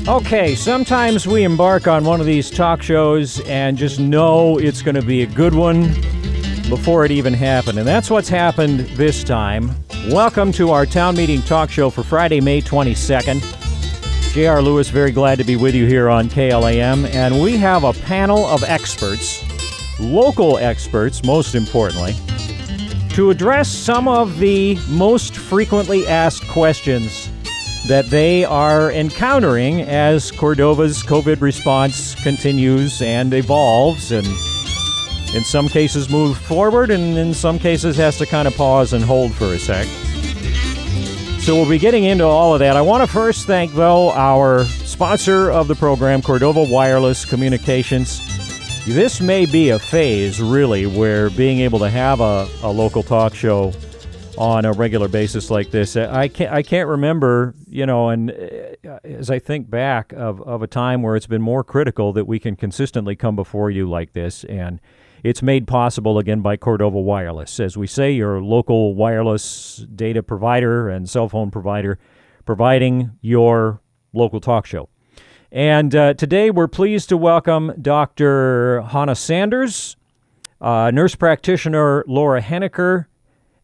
Okay, sometimes we embark on one of these talk shows and just know it's going to be a good one before it even happened. And that's what's happened this time. Welcome to our town meeting talk show for Friday, May 22nd. J.R. Lewis, very glad to be with you here on KLAM. And we have a panel of experts, local experts, most importantly, to address some of the most frequently asked questions that they are encountering as Cordova's COVID response continues and evolves, and in some cases moves forward, and in some cases has to kind of pause and hold for a sec. So we'll be getting into all of that. I want to first thank, though, our sponsor of the program, Cordova Wireless Communications. This may be a phase, really, where being able to have a local talk show on a regular basis like this, I can't remember, and as I think back of a time where it's been more critical that we can consistently come before you like this, and it's made possible again by Cordova Wireless. As we say, your local wireless data provider and cell phone provider providing your local talk show. And today we're pleased to welcome Dr. Hannah Sanders, nurse practitioner Laura Henneker,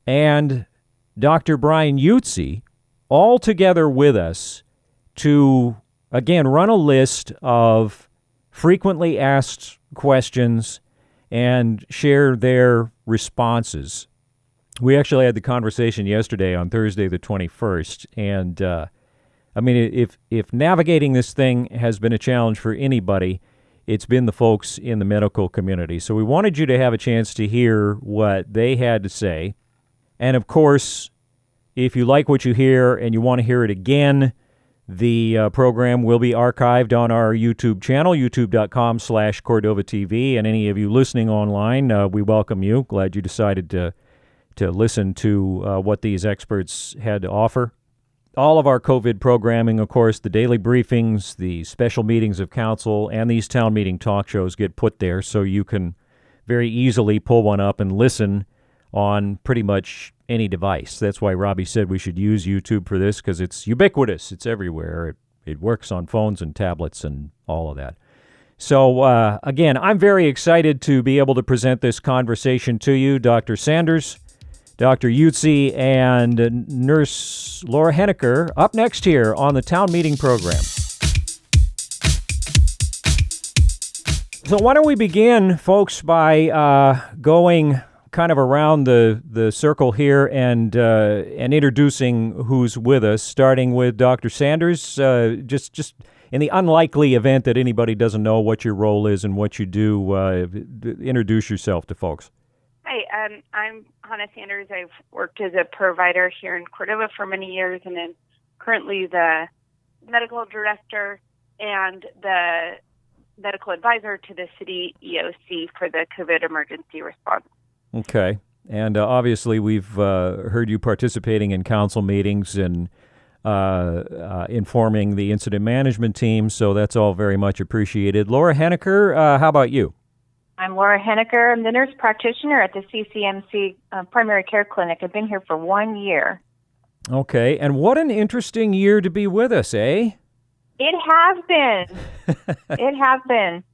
and Dr. Brian Iutzi, all together with us to, again, run a list of frequently asked questions and share their responses. We actually had the conversation yesterday on Thursday the 21st, and if navigating this thing has been a challenge for anybody, it's been the folks in the medical community. So we wanted you to have a chance to hear what they had to say. And of course, if you like what you hear and you want to hear it again, the program will be archived on our YouTube channel, youtube.com/Cordova TV. And any of you listening online, we welcome you. Glad you decided to listen to what these experts had to offer. All of our COVID programming, of course, the daily briefings, the special meetings of council, and these town meeting talk shows get put there so you can very easily pull one up and listen on pretty much any device. That's why Robbie said we should use YouTube for this, because it's ubiquitous. It's everywhere. It works on phones and tablets and all of that. So, again, I'm very excited to be able to present this conversation to you, Dr. Sanders, Dr. Iutzi, and Nurse Laura Henneker, up next here on the Town Meeting program. So why don't we begin, folks, by going kind of around the circle here and introducing who's with us, starting with Dr. Sanders. Just in the unlikely event that anybody doesn't know what your role is and what you do, introduce yourself to folks. Hi, I'm Hannah Sanders. I've worked as a provider here in Cordova for many years, and I'm currently the medical director and the medical advisor to the city EOC for the COVID emergency response. Okay. And obviously we've heard you participating in council meetings and informing the incident management team, so that's all very much appreciated. Laura Henneker, how about you? I'm Laura Henneker. I'm the nurse practitioner at the CCMC primary care clinic. I've been here for 1 year. Okay. And what an interesting year to be with us, eh? It has been. It has been.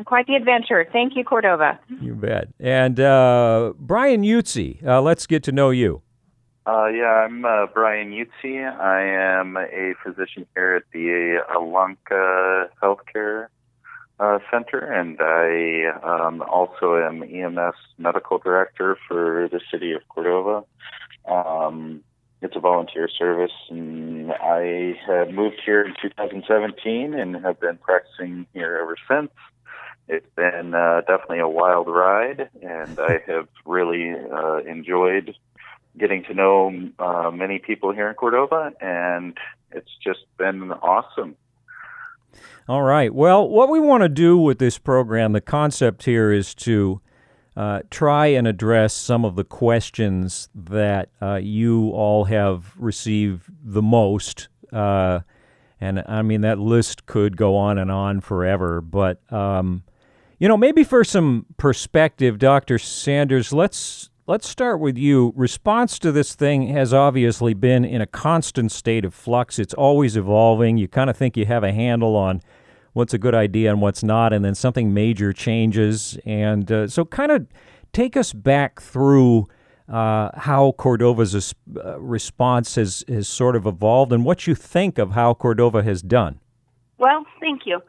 Quite the adventure. Thank you, Cordova. You bet. And Brian Iutzi, let's get to know you. I'm Brian Iutzi. I am a physician here at the Ilanka Healthcare Center, and I also am EMS medical director for the city of Cordova. It's a volunteer service, and I had moved here in 2017 and have been practicing here ever since. It's been definitely a wild ride, and I have really enjoyed getting to know many people here in Cordova, and it's just been awesome. All right. Well, what we want to do with this program, the concept here is to try and address some of the questions that you all have received the most. And I mean, that list could go on forever. But, maybe for some perspective, Dr. Sanders, let's let's start with you. Response to this thing has obviously been in a constant state of flux. It's always evolving. You kind of think you have a handle on what's a good idea and what's not, and then something major changes. And so kind of take us back through how Cordova's response has sort of evolved and what you think of how Cordova has done. Well, thank you.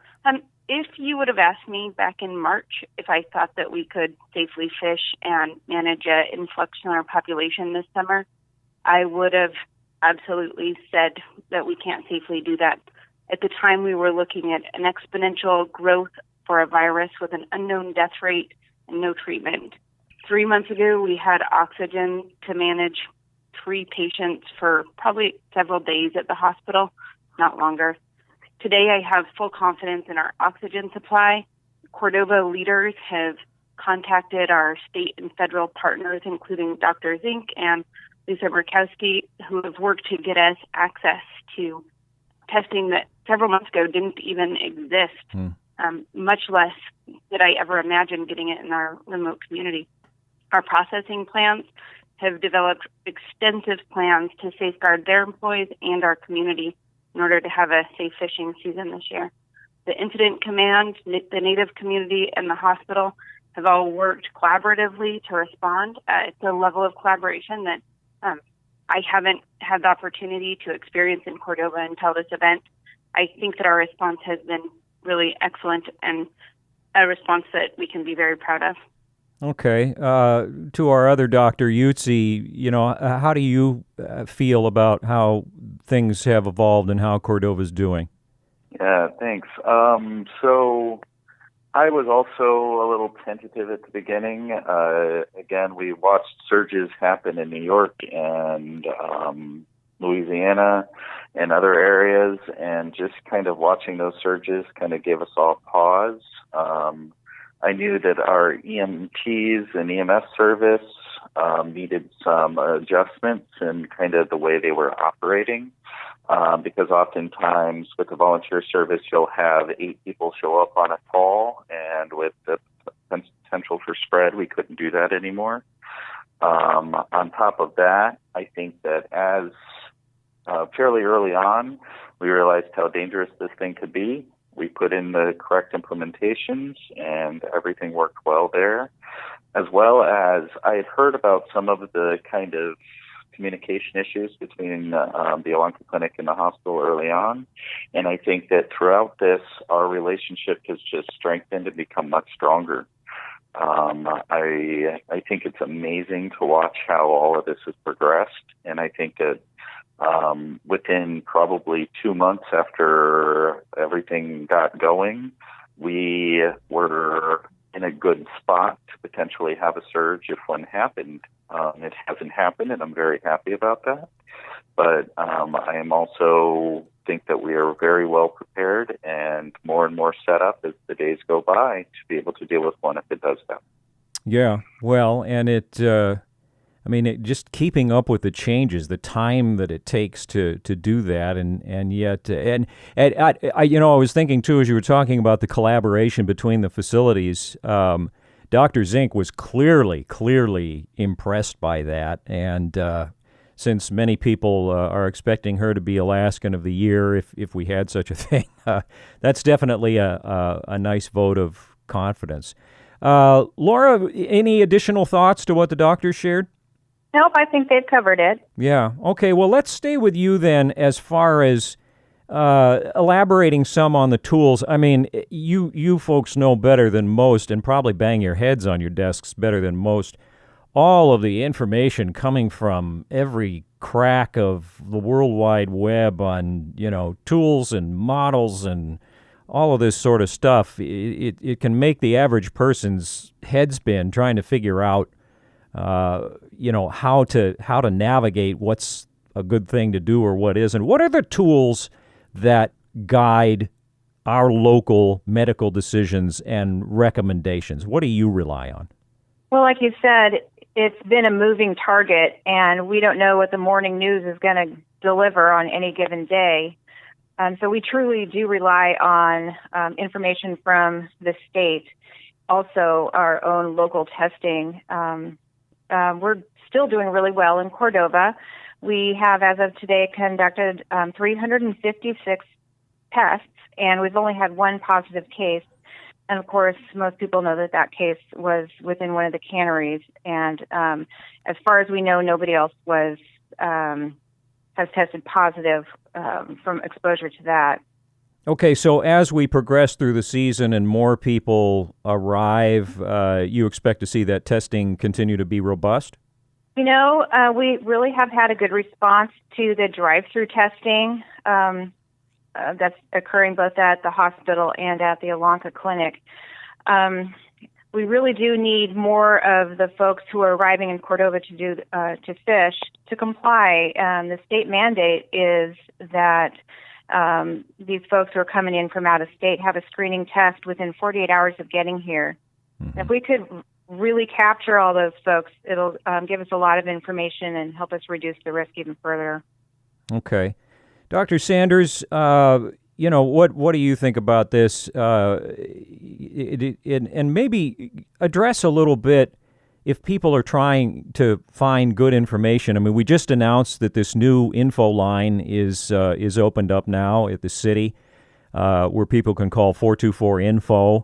If you would have asked me back in March if I thought that we could safely fish and manage an influx in our population this summer, I would have absolutely said that we can't safely do that. At the time, we were looking at an exponential growth for a virus with an unknown death rate and no treatment. 3 months ago, we had oxygen to manage 3 patients for probably several days at the hospital, not longer. Today, I have full confidence in our oxygen supply. Cordova leaders have contacted our state and federal partners, including Dr. Zink and Lisa Murkowski, who have worked to get us access to testing that several months ago didn't even exist, much less did I ever imagine getting it in our remote community. Our processing plants have developed extensive plans to safeguard their employees and our community in order to have a safe fishing season this year. The incident command, the Native community, and the hospital have all worked collaboratively to respond. It's a level of collaboration that I haven't had the opportunity to experience in Cordova until this event. I think that our response has been really excellent and a response that we can be very proud of. Okay. To our other doctor, Iutzi, how do you feel about how things have evolved and how Cordova's doing? Yeah, thanks. So I was also a little tentative at the beginning. Again, we watched surges happen in New York and Louisiana and other areas, and just kind of watching those surges kind of gave us all pause. I knew that our EMTs and EMS service needed some adjustments in kind of the way they were operating, because oftentimes with the volunteer service, you'll have 8 people show up on a call, and with the potential for spread, we couldn't do that anymore. On top of that, I think that as fairly early on, we realized how dangerous this thing could be. We put in the correct implementations, and everything worked well there, as well as I had heard about some of the kind of communication issues between the Ilanka clinic and the hospital early on. And I think that throughout this, our relationship has just strengthened and become much stronger. I think it's amazing to watch how all of this has progressed, and I think that within probably 2 months after everything got going, we were in a good spot to potentially have a surge if one happened. It hasn't happened, and I'm very happy about that. But I am also think that we are very well prepared and more set up as the days go by to be able to deal with one if it does happen. Yeah, well, and just keeping up with the changes, the time that it takes to do that, I was thinking too as you were talking about the collaboration between the facilities. Dr. Zink was clearly impressed by that, and since many people are expecting her to be Alaskan of the Year, if we had such a thing, that's definitely a nice vote of confidence. Laura, any additional thoughts to what the doctor shared? Nope, I think they've covered it. Yeah. Okay, well, let's stay with you then as far as elaborating some on the tools. I mean, you folks know better than most and probably bang your heads on your desks better than most. All of the information coming from every crack of the World Wide Web on, tools and models and all of this sort of stuff, it can make the average person's head spin trying to figure out how to navigate what's a good thing to do or what isn't. What are the tools that guide our local medical decisions and recommendations? What do you rely on? Well, like you said, it's been a moving target, and we don't know what the morning news is going to deliver on any given day. So we truly do rely on information from the state, also our own local testing, we're still doing really well in Cordova. We have, as of today, conducted 356 tests, and we've only had one positive case. And of course, most people know that case was within one of the canneries. And as far as we know, nobody else has tested positive from exposure to that. Okay, so as we progress through the season and more people arrive, you expect to see that testing continue to be robust? You know, we really have had a good response to the drive-through testing that's occurring both at the hospital and at the Ilanka clinic. We really do need more of the folks who are arriving in Cordova to fish to comply. The state mandate is that these folks who are coming in from out of state have a screening test within 48 hours of getting here. Mm-hmm. If we could really capture all those folks, it'll give us a lot of information and help us reduce the risk even further. Okay. Dr. Sanders, what do you think about this? And maybe address a little bit if people are trying to find good information. I mean, we just announced that this new info line is opened up now at the city, where people can call 424-INFO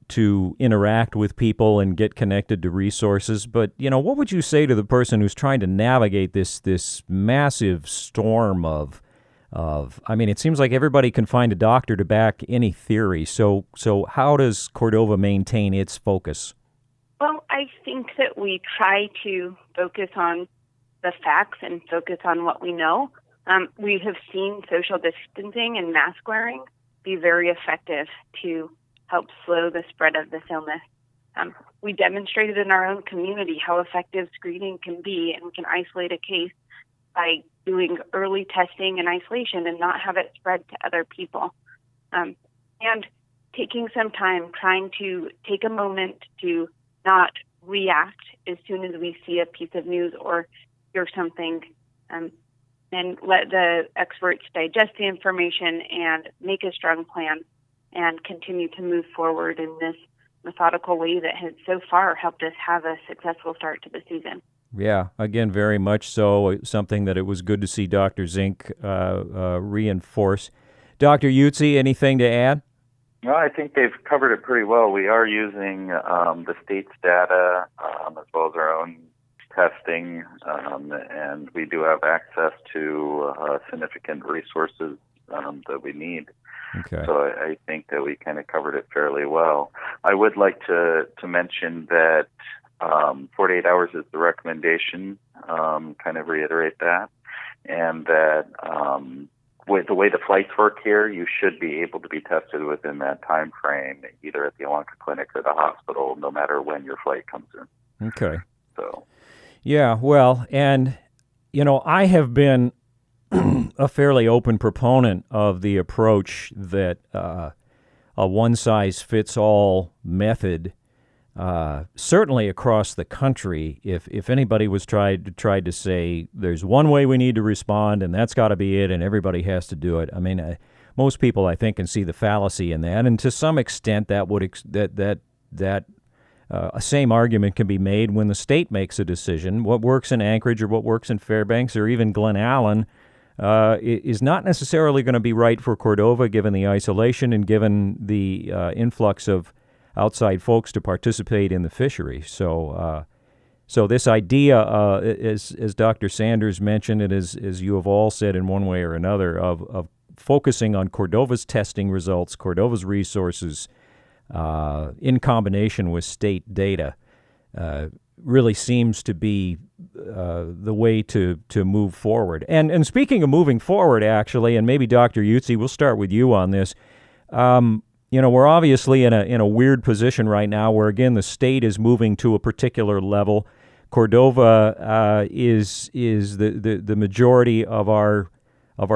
to interact with people and get connected to resources. But, what would you say to the person who's trying to navigate this massive storm of it seems like everybody can find a doctor to back any theory. So how does Cordova maintain its focus? Well, I think that we try to focus on the facts and focus on what we know. We have seen social distancing and mask wearing be very effective to help slow the spread of this illness. We demonstrated in our own community how effective screening can be, and we can isolate a case by doing early testing and isolation and not have it spread to other people. And taking some time, trying to take a moment to not react as soon as we see a piece of news or hear something, and let the experts digest the information and make a strong plan and continue to move forward in this methodical way that has so far helped us have a successful start to the season. Yeah, again, very much so. Something that it was good to see Dr. Zink reinforce. Dr. Iutzi, anything to add? No, I think they've covered it pretty well. We are using the state's data as well as our own testing, and we do have access to significant resources that we need. Okay. So I think that we kind of covered it fairly well. I would like to mention that 48 hours is the recommendation, kind of reiterate that, and that with the way the flights work here, you should be able to be tested within that time frame, either at the Ilanka clinic or the hospital, no matter when your flight comes in. Okay. So. Yeah, well, and, I have been a fairly open proponent of the approach that a one-size-fits-all method, certainly across the country. If anybody was tried to say there's one way we need to respond and that's got to be it and everybody has to do it, I mean, most people I think can see the fallacy in that, and to some extent that would a same argument can be made when the state makes a decision. What works in Anchorage or what works in Fairbanks or even Glen Allen is not necessarily going to be right for Cordova, given the isolation and given the influx of outside folks to participate in the fishery. So this idea, as Dr. Sanders mentioned, and as you have all said in one way or another, of focusing on Cordova's testing results, Cordova's resources, in combination with state data, really seems to be the way to move forward. And speaking of moving forward, actually, and maybe Dr. Iutzi, we'll start with you on this. We're obviously in a weird position right now where, again, the state is moving to a particular level. Cordova is the majority of our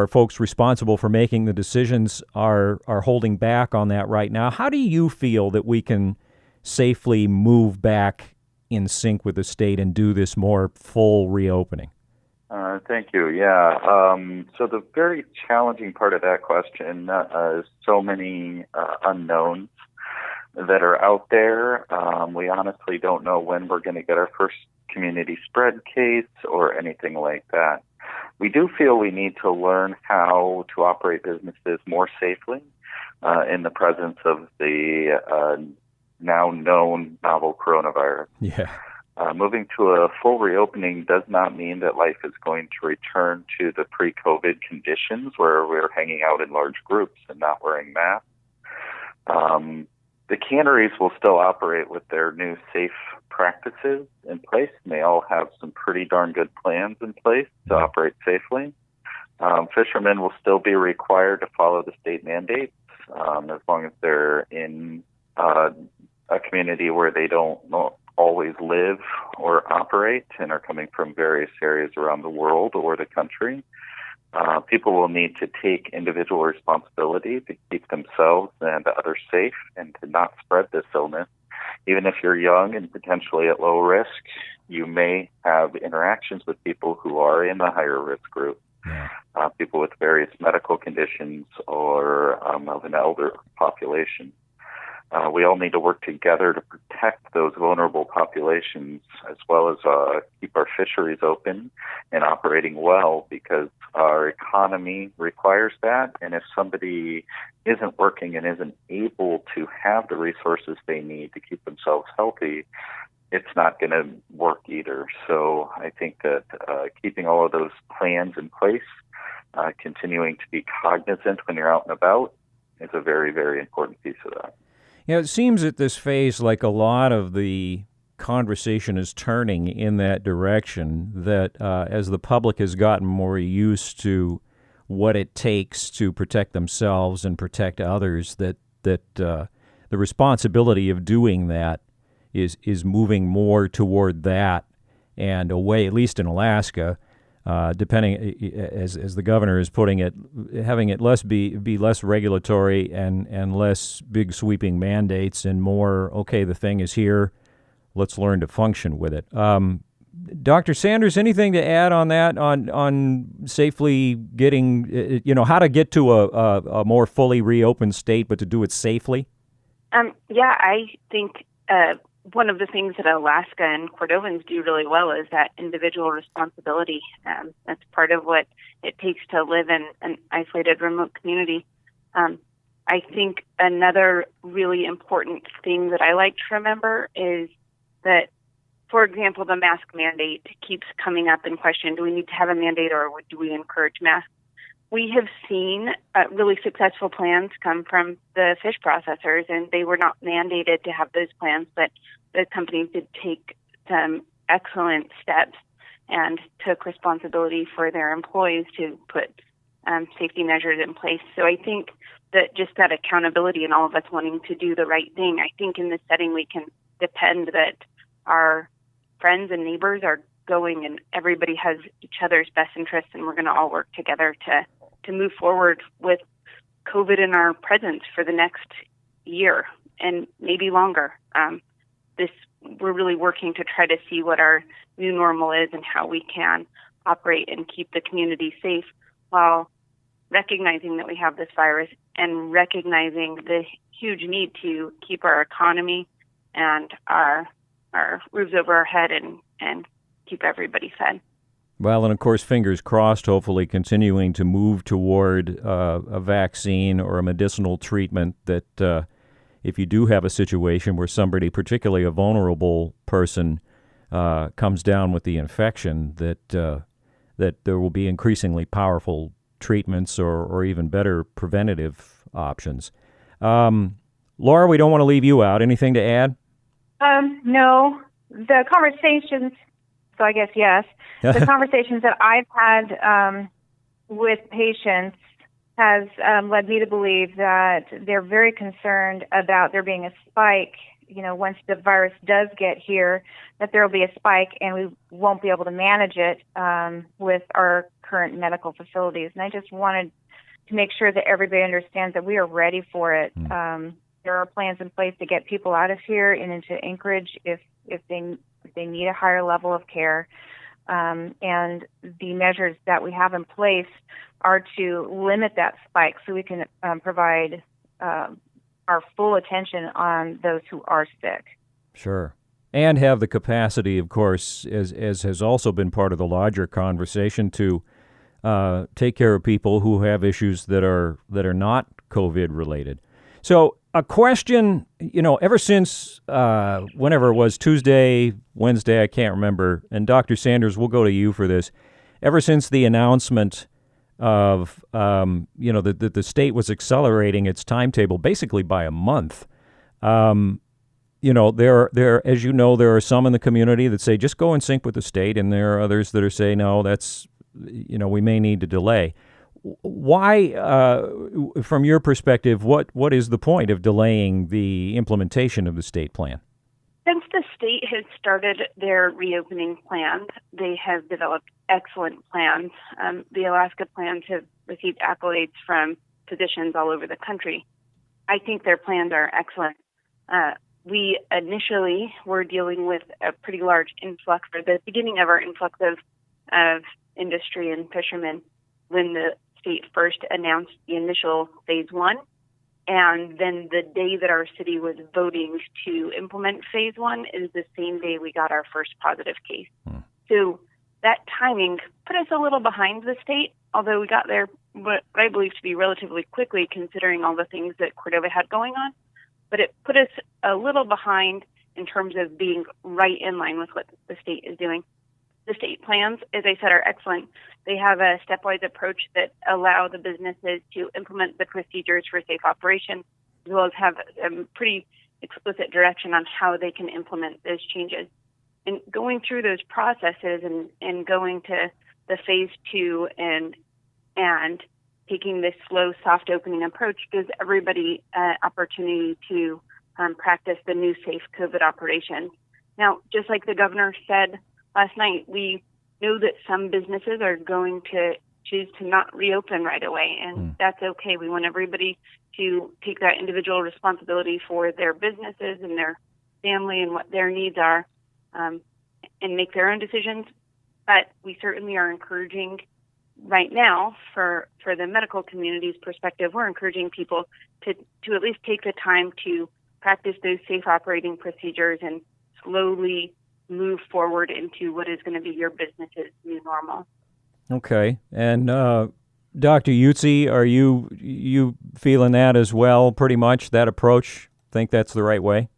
folks responsible for making the decisions are holding back on that right now. How do you feel that we can safely move back in sync with the state and do this more full reopening? Thank you. Yeah. So the very challenging part of that question is so many unknowns. that are out there. We honestly don't know when we're going to get our first community spread case or anything like that. We do feel we need to learn how to operate businesses more safely in the presence of the now known novel coronavirus. Yeah. Moving to a full reopening does not mean that life is going to return to the pre-COVID conditions where we're hanging out in large groups and not wearing masks. The canneries will still operate with their new safe practices in place, and they all have some pretty darn good plans in place to operate safely. Fishermen will still be required to follow the state mandates as long as they're in a community where they don't always live or operate and are coming from various areas around the world or the country. People will need to take individual responsibility to keep themselves and others safe and to not spread this illness. Even if you're young and potentially at low risk, you may have interactions with people who are in the higher risk group, people with various medical conditions or of an elder population. We all need to work together to protect those vulnerable populations as well as keep our fisheries open and operating well, because our economy requires that. And if somebody isn't working and isn't able to have the resources they need to keep themselves healthy, it's not going to work either. So I think that keeping all of those plans in place, continuing to be cognizant when you're out and about, is a very, very important piece of that. Yeah, it seems at this phase like a lot of the conversation is turning in that direction, that as the public has gotten more used to what it takes to protect themselves and protect others, that the responsibility of doing that is moving more toward that and away, at least in Alaska, depending, as the governor is putting it, having it be less regulatory and less big sweeping mandates and more, okay, the thing is here, let's learn to function with it. Dr. Sanders, anything to add on that, on safely getting, how to get to a more fully reopened state, but to do it safely? I think one of the things that Alaska and Cordovans do really well is that individual responsibility. That's part of what it takes to live in an isolated, remote community. I think another really important thing that I like to remember is that, for example, the mask mandate keeps coming up in question. Do we need to have a mandate, or do we encourage masks? We have seen really successful plans come from the fish processors, and they were not mandated to have those plans, but the companies did take some excellent steps and took responsibility for their employees to put safety measures in place. So I think that just that accountability and all of us wanting to do the right thing, I think in this setting we can depend that our friends and neighbors are going and everybody has each other's best interests, and we're going to all work together to move forward with COVID in our presence for the next year and maybe longer. We're really working to try to see what our new normal is and how we can operate and keep the community safe while recognizing that we have this virus and recognizing the huge need to keep our economy and our roofs over our head and keep everybody fed. Well, and of course, fingers crossed, hopefully continuing to move toward a vaccine or a medicinal treatment that if you do have a situation where somebody, particularly a vulnerable person, comes down with the infection, that there will be increasingly powerful treatments or even better preventative options. Laura, we don't want to leave you out. Anything to add? No. The conversations, so I guess yes, the conversations that I've had with patients has led me to believe that they're very concerned about there being a spike, once the virus does get here, that there will be a spike and we won't be able to manage it with our current medical facilities. And I just wanted to make sure that everybody understands that we are ready for it. There are plans in place to get people out of here and into Anchorage if they need a higher level of care. And the measures that we have in place are to limit that spike so we can provide our full attention on those who are sick. Sure. And have the capacity, of course, as has also been part of the larger conversation, to take care of people who have issues that are not COVID related. So a question, ever since whenever it was, Tuesday, Wednesday, I can't remember, and Dr. Sanders, we'll go to you for this. Ever since the announcement of, that the state was accelerating its timetable basically by a month, there, as there are some in the community that say just go in sync with the state, and there are others that are saying no, that's, we may need to delay. Why, from your perspective, what is the point of delaying the implementation of the state plan? Since the state has started their reopening plans, they have developed excellent plans. The Alaska plans have received accolades from physicians all over the country. I think their plans are excellent. We initially were dealing with a pretty large influx, or the beginning of our influx of industry and fishermen, when the state first announced the initial phase one. And then the day that our city was voting to implement phase one is the same day we got our first positive case. So that timing put us a little behind the state, although we got there what I believe to be relatively quickly, considering all the things that Cordova had going on. But it put us a little behind in terms of being right in line with what the state is doing. The state plans, as I said, are excellent. They have a stepwise approach that allow the businesses to implement the procedures for safe operation, as well as have a pretty explicit direction on how they can implement those changes. And going through those processes and going to the phase two and taking this slow, soft opening approach gives everybody an opportunity to practice the new safe COVID operation. Now, just like the governor said last night, we know that some businesses are going to choose to not reopen right away, and that's okay. We want everybody to take that individual responsibility for their businesses and their family and what their needs are, and make their own decisions. But we certainly are encouraging right now, for the medical community's perspective, we're encouraging people to at least take the time to practice those safe operating procedures and slowly move forward into what is going to be your business's new normal. Okay. And Dr. Iutzi, are you feeling that as well, pretty much, that approach? Think that's the right way?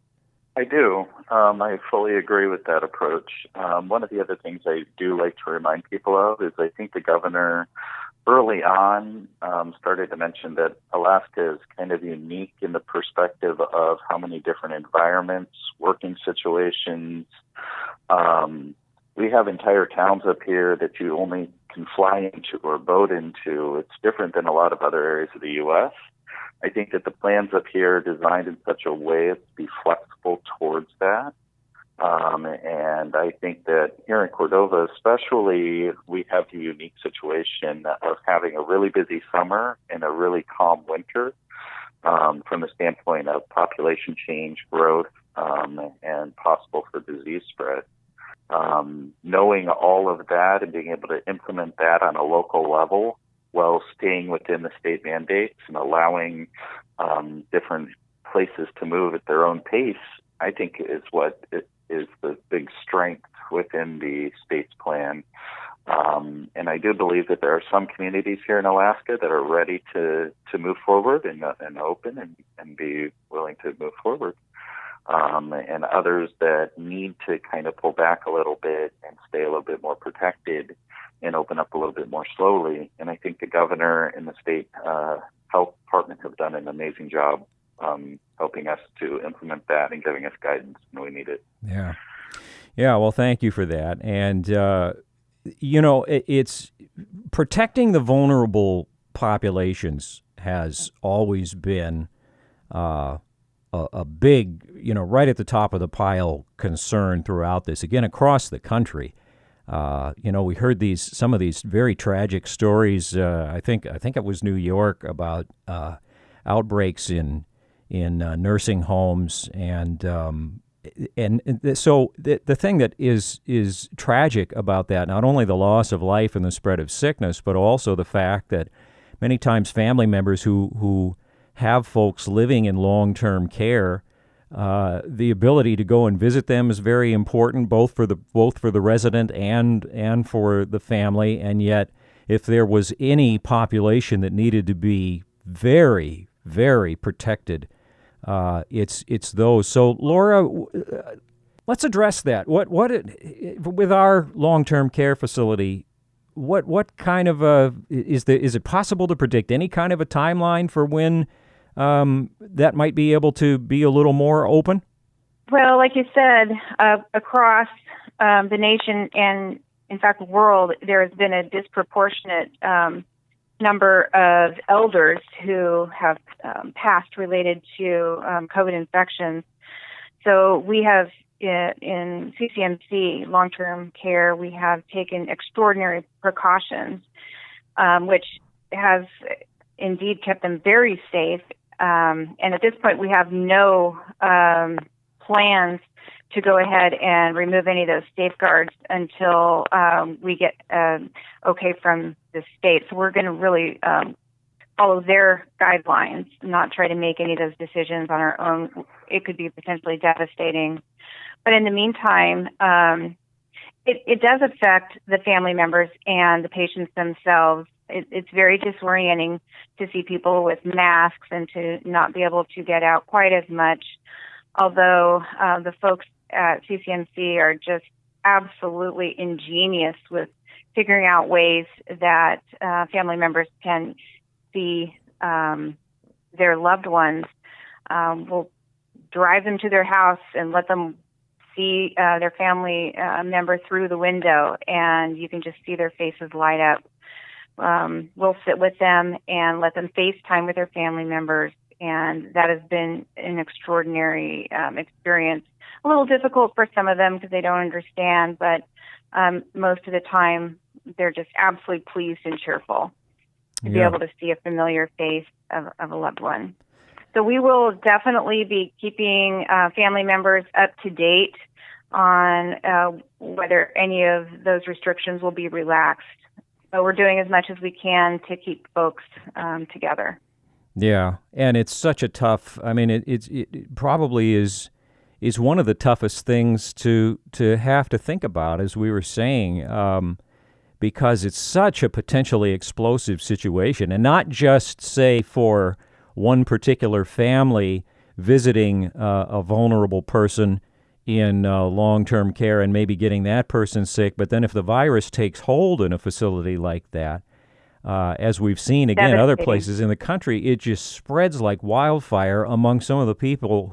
I do. I fully agree with that approach. One of the other things I do like to remind people of is I think the governor early on started to mention that Alaska is kind of unique in the perspective of how many different environments, working situations. We have entire towns up here that you only can fly into or boat into. It's different than a lot of other areas of the U.S. I think that the plans up here are designed in such a way to be flexible towards that. And I think that here in Cordova especially, we have the unique situation of having a really busy summer and a really calm winter from the standpoint of population change, growth, and possible for disease spread. Knowing all of that and being able to implement that on a local level while staying within the state mandates and allowing different places to move at their own pace, I think is what is the big strength within the state's plan. And I do believe that there are some communities here in Alaska that are ready to move forward and open and be willing to move forward. And others that need to kind of pull back a little bit and stay a little bit more protected and open up a little bit more slowly. And I think the governor and the state health department have done an amazing job helping us to implement that and giving us guidance when we need it. Yeah. Well, thank you for that. And, it's protecting the vulnerable populations has always been a big, right at the top of the pile concern throughout this, again, across the country. We heard some of these very tragic stories. I think it was New York about outbreaks in nursing homes, and so the thing that is tragic about that, not only the loss of life and the spread of sickness, but also the fact that many times family members who have folks living in long-term care, the ability to go and visit them is very important, both for the resident and for the family. And yet, if there was any population that needed to be very, very protected, it's those. So, Laura, let's address that. What with our long-term care facility? What kind of is it possible to predict any kind of a timeline for when that might be able to be a little more open? Well, like you said, across the nation and, in fact, the world, there has been a disproportionate number of elders who have passed related to COVID infections. So we have, in CCMC, long-term care, we have taken extraordinary precautions, which has indeed kept them very safe. And at this point, we have no plans to go ahead and remove any of those safeguards until we get okay from the state. So we're going to really follow their guidelines, not try to make any of those decisions on our own. It could be potentially devastating. But in the meantime, it does affect the family members and the patients themselves. It's very disorienting to see people with masks and to not be able to get out quite as much, although the folks at CCMC are just absolutely ingenious with figuring out ways that family members can see their loved ones. We'll drive them to their house and let them see their family member through the window, and you can just see their faces light up. We'll sit with them and let them FaceTime with their family members, and that has been an extraordinary experience. A little difficult for some of them because they don't understand, but most of the time they're just absolutely pleased and cheerful to be able to see a familiar face of a loved one. So we will definitely be keeping family members up to date on whether any of those restrictions will be relaxed. But we're doing as much as we can to keep folks together. Yeah, and it's such a tough. I mean, it probably is one of the toughest things to have to think about, as we were saying, because it's such a potentially explosive situation, and not just say for one particular family visiting a vulnerable person in long-term care and maybe getting that person sick, but then if the virus takes hold in a facility like that, as we've seen again other places in the country, it just spreads like wildfire among some of the people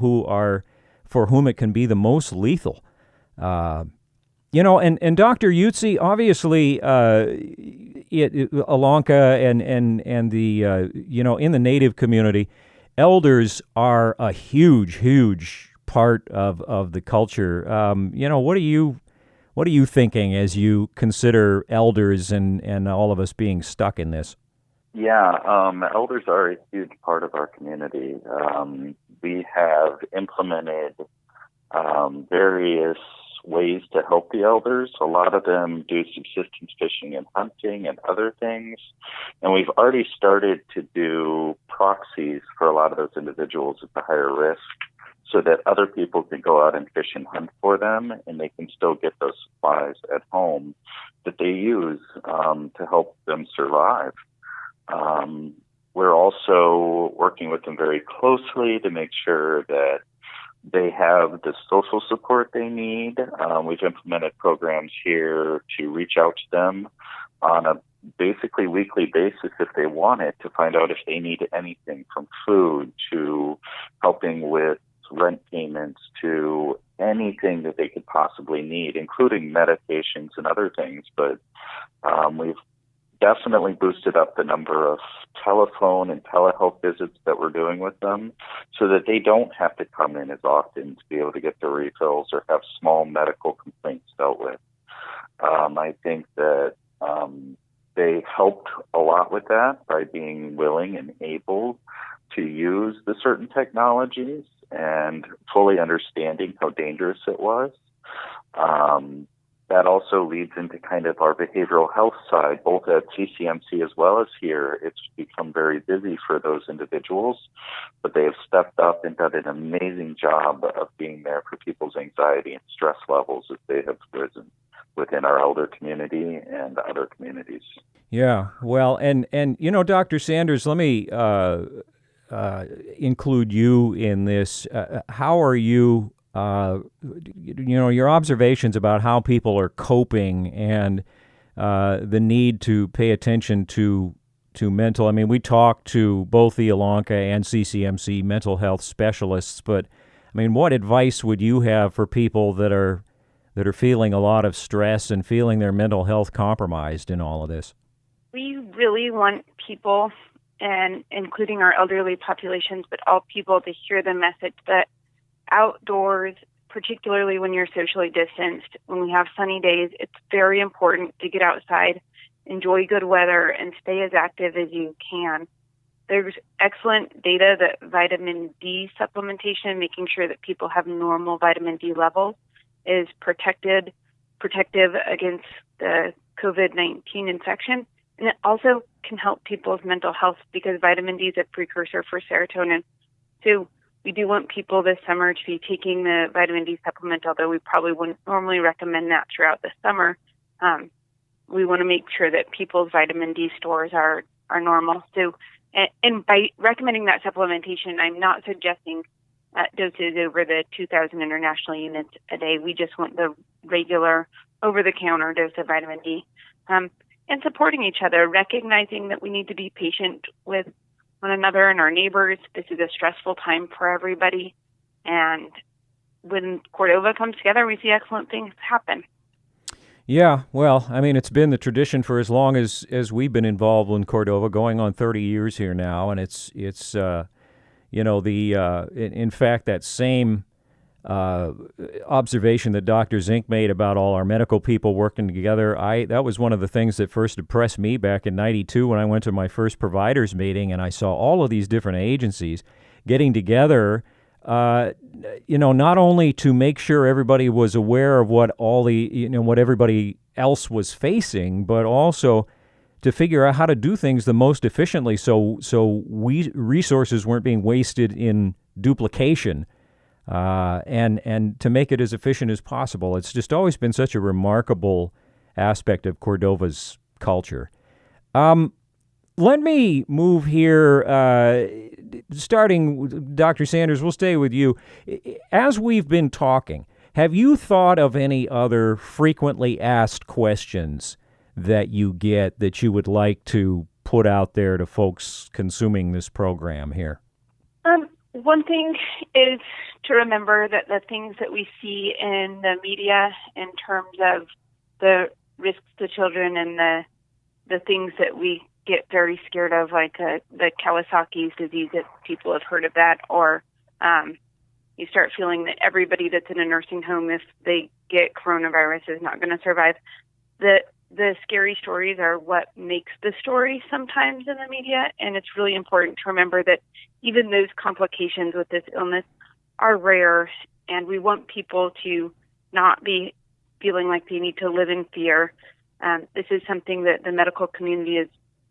for whom it can be the most lethal. And Dr. Iutzi, obviously, Ilanka and the in the Native community, elders are a huge part of the culture. What are you thinking as you consider elders and all of us being stuck in this? Yeah, elders are a huge part of our community. We have implemented various ways to help the elders. A lot of them do subsistence fishing and hunting and other things. And we've already started to do proxies for a lot of those individuals at the higher risk so that other people can go out and fish and hunt for them, and they can still get those supplies at home that they use to help them survive. We're also working with them very closely to make sure that they have the social support they need. We've implemented programs here to reach out to them on a basically weekly basis if they want it, to find out if they need anything from food to helping with rent payments to anything that they could possibly need, including medications and other things. But we've definitely boosted up the number of telephone and telehealth visits that we're doing with them so that they don't have to come in as often to be able to get their refills or have small medical complaints dealt with. I think that they helped a lot with that by being willing and able to use the certain technologies and fully understanding how dangerous it was. that also leads into kind of our behavioral health side, both at CCMC as well as here. It's become very busy for those individuals, but they have stepped up and done an amazing job of being there for people's anxiety and stress levels as they have risen within our elder community and other communities. Yeah, well, and Dr. Sanders, let me include you in this. How are you? Your observations about how people are coping and the need to pay attention to mental. I mean, we talked to both the Ilanka and CCMC mental health specialists, but I mean, what advice would you have for people that are feeling a lot of stress and feeling their mental health compromised in all of this? We really want people, and including our elderly populations, but all people, to hear the message that outdoors, particularly when you're socially distanced, when we have sunny days, it's very important to get outside, enjoy good weather, and stay as active as you can. There's excellent data that vitamin D supplementation, making sure that people have normal vitamin D levels, is protective against the COVID-19 infection. And it also can help people's mental health because vitamin D is a precursor for serotonin. So we do want people this summer to be taking the vitamin D supplement, although we probably wouldn't normally recommend that throughout the summer. We want to make sure that people's vitamin D stores are normal. So, and by recommending that supplementation, I'm not suggesting doses over the 2,000 international units a day. We just want the regular over-the-counter dose of vitamin D. And supporting each other, recognizing that we need to be patient with one another and our neighbors. This is a stressful time for everybody. And when Cordova comes together, we see excellent things happen. Yeah, well, I mean, it's been the tradition for as long as we've been involved in Cordova, going on 30 years here now. And it's in fact, that same observation that Dr. Zink made about all our medical people working together, that was one of the things that first impressed me back in '92 when I went to my first providers meeting and I saw all of these different agencies getting together, not only to make sure everybody was aware of what what everybody else was facing, but also to figure out how to do things the most efficiently so resources weren't being wasted in duplication. And to make it as efficient as possible. It's just always been such a remarkable aspect of Cordova's culture. Let me move here, starting, Dr. Sanders, we'll stay with you. As we've been talking, have you thought of any other frequently asked questions that you get that you would like to put out there to folks consuming this program here? One thing is to remember that the things that we see in the media in terms of the risks to children and the things that we get very scared of, like the Kawasaki's disease, that people have heard of that, or you start feeling that everybody that's in a nursing home, if they get coronavirus, is not going to survive. The scary stories are what makes the story sometimes in the media, and it's really important to remember that even those complications with this illness are rare, and we want people to not be feeling like they need to live in fear. This is something that the medical community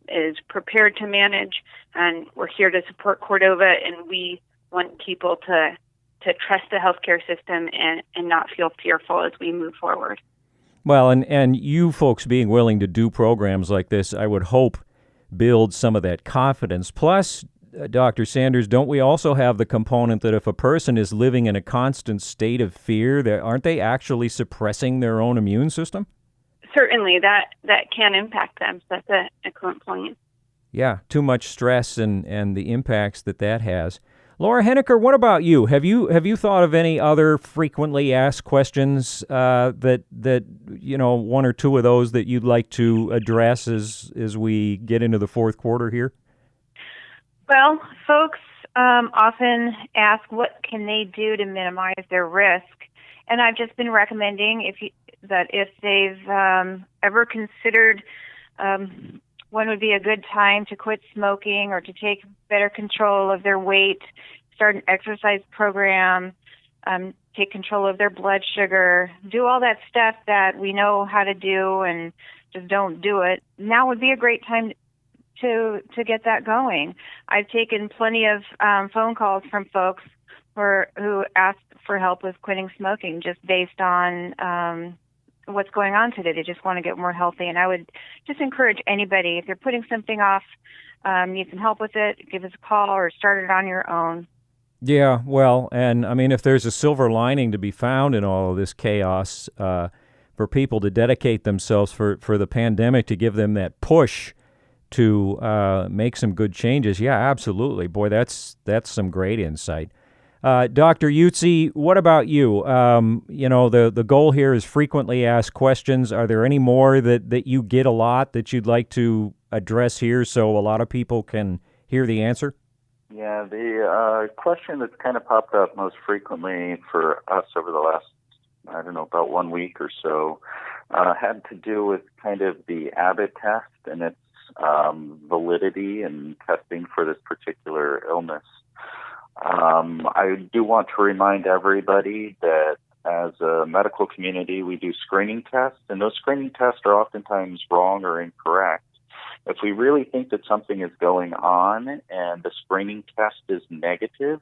is prepared to manage, and we're here to support Cordova, and we want people to trust the healthcare system and not feel fearful as we move forward. Well, and you folks being willing to do programs like this, I would hope, build some of that confidence. Plus, Dr. Sanders, don't we also have the component that if a person is living in a constant state of fear, aren't they actually suppressing their own immune system? Certainly, that can impact them. So that's an excellent point. Yeah, too much stress and the impacts that has. Laura Henneker, what about you? Have you thought of any other frequently asked questions that one or two of those that you'd like to address as we get into the fourth quarter here? Well, folks often ask what can they do to minimize their risk, and I've just been recommending if they've ever considered when would be a good time to quit smoking or to take better control of their weight, start an exercise program, take control of their blood sugar, do all that stuff that we know how to do and just don't do it. Now would be a great time to get that going. I've taken plenty of phone calls from folks who ask for help with quitting smoking just based on what's going on today. They just want to get more healthy. And I would just encourage anybody, if you're putting something off, need some help with it, give us a call or start it on your own. Yeah, well, and I mean, if there's a silver lining to be found in all of this chaos, for people to dedicate themselves for the pandemic, to give them that push to make some good changes, yeah, absolutely. Boy, that's some great insight. Dr. Iutzi, what about you? The goal here is frequently asked questions. Are there any more that you get a lot that you'd like to address here so a lot of people can hear the answer? Yeah, the question that's kind of popped up most frequently for us over the last, about 1 week or so, had to do with kind of the Abbott test and its validity and testing for this particular illness. I do want to remind everybody that as a medical community, we do screening tests, and those screening tests are oftentimes wrong or incorrect. If we really think that something is going on and the screening test is negative,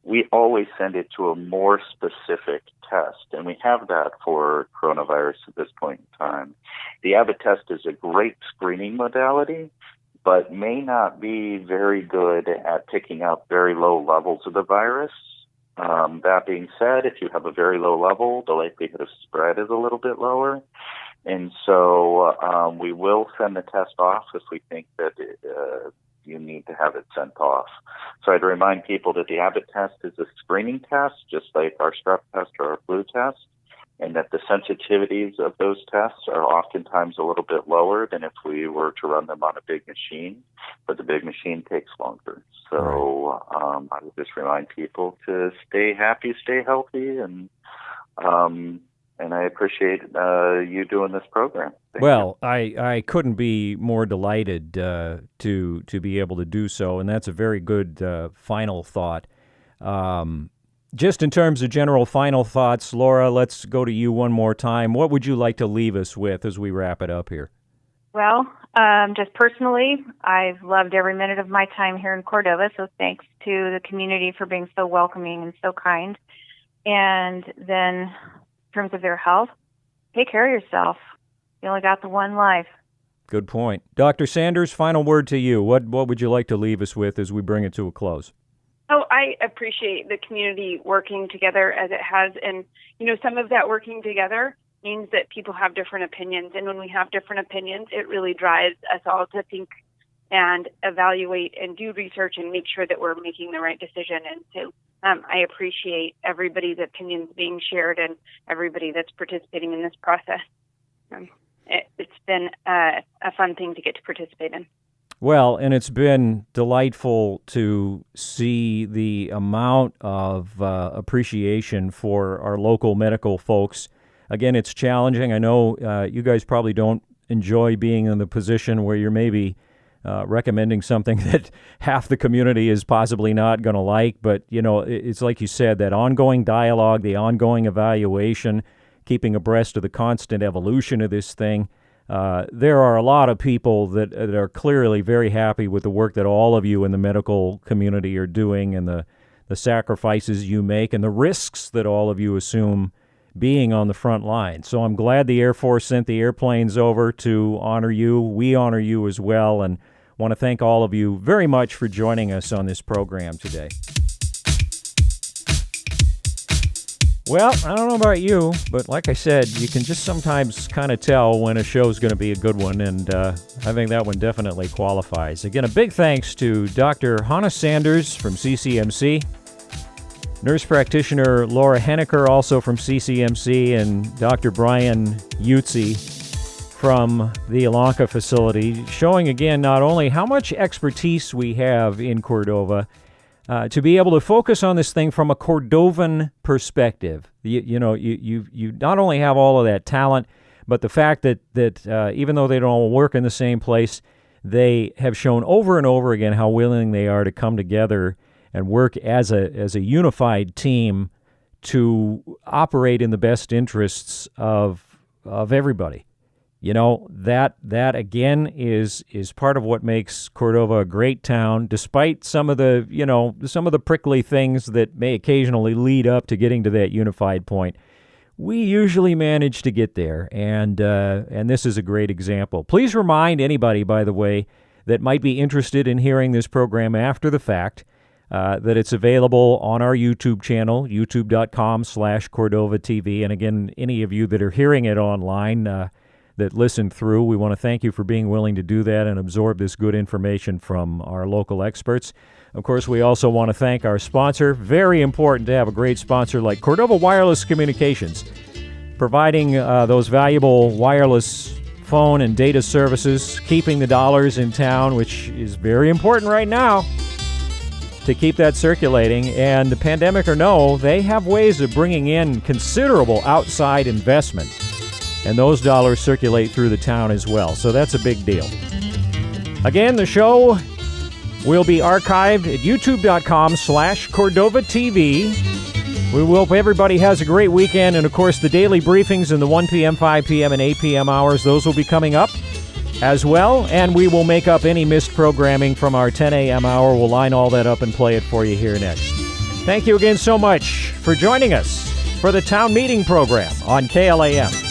we always send it to a more specific test, and we have that for coronavirus at this point in time. The Abbott test is a great screening modality, but may not be very good at picking up very low levels of the virus. That being said, if you have a very low level, the likelihood of spread is a little bit lower. And so we will send the test off if we think that you need to have it sent off. So I'd remind people that the Abbott test is a screening test, just like our strep test or our flu test, and that the sensitivities of those tests are oftentimes a little bit lower than if we were to run them on a big machine, but the big machine takes longer. So I would just remind people to stay happy, stay healthy, and I appreciate you doing this program. Thank you. I couldn't be more delighted to be able to do so, and that's a very good final thought. Just in terms of general final thoughts, Laura, let's go to you one more time. What would you like to leave us with as we wrap it up here? Well, just personally, I've loved every minute of my time here in Cordova, so thanks to the community for being so welcoming and so kind. And then in terms of their health, take care of yourself. You only got the one life. Good point. Dr. Sanders, final word to you. What would you like to leave us with as we bring it to a close? Oh, I appreciate the community working together as it has. And, some of that working together means that people have different opinions. And when we have different opinions, it really drives us all to think and evaluate and do research and make sure that we're making the right decision. And so I appreciate everybody's opinions being shared and everybody that's participating in this process. It's been a fun thing to get to participate in. Well, and it's been delightful to see the amount of appreciation for our local medical folks. Again, it's challenging. I know you guys probably don't enjoy being in the position where you're maybe recommending something that half the community is possibly not going to like. But, it's like you said, that ongoing dialogue, the ongoing evaluation, keeping abreast of the constant evolution of this thing. There are a lot of people that are clearly very happy with the work that all of you in the medical community are doing and the sacrifices you make and the risks that all of you assume being on the front line. So I'm glad the Air Force sent the airplanes over to honor you. We honor you as well, and want to thank all of you very much for joining us on this program today. Well, I don't know about you, but like I said, you can just sometimes kind of tell when a show's going to be a good one, and I think that one definitely qualifies. Again, a big thanks to Dr. Hannah Sanders from CCMC, nurse practitioner Laura Henneker, also from CCMC, and Dr. Brian Iutzi from the Ilanka facility, showing again not only how much expertise we have in Cordova, to be able to focus on this thing from a Cordovan perspective. You not only have all of that talent, but the fact that even though they don't all work in the same place, they have shown over and over again how willing they are to come together and work as a unified team to operate in the best interests of everybody. You know, that again is part of what makes Cordova a great town, despite some of the prickly things that may occasionally lead up to getting to that unified point. We usually manage to get there, and this is a great example. Please remind anybody, by the way, that might be interested in hearing this program after the fact, that it's available on our YouTube channel, youtube.com/Cordova TV. And again, any of you that are hearing it online that listen through, we want to thank you for being willing to do that and absorb this good information from our local experts. Of course, we also want to thank our sponsor. Very important to have a great sponsor like Cordova Wireless Communications, providing those valuable wireless phone and data services, keeping the dollars in town, which is very important right now to keep that circulating. And the pandemic or no, they have ways of bringing in considerable outside investment, and those dollars circulate through the town as well. So that's a big deal. Again, the show will be archived at youtube.com/Cordova TV. We hope everybody has a great weekend. And, of course, the daily briefings in the 1 p.m., 5 p.m., and 8 p.m. hours, those will be coming up as well. And we will make up any missed programming from our 10 a.m. hour. We'll line all that up and play it for you here next. Thank you again so much for joining us for the Town Meeting program on KLAM.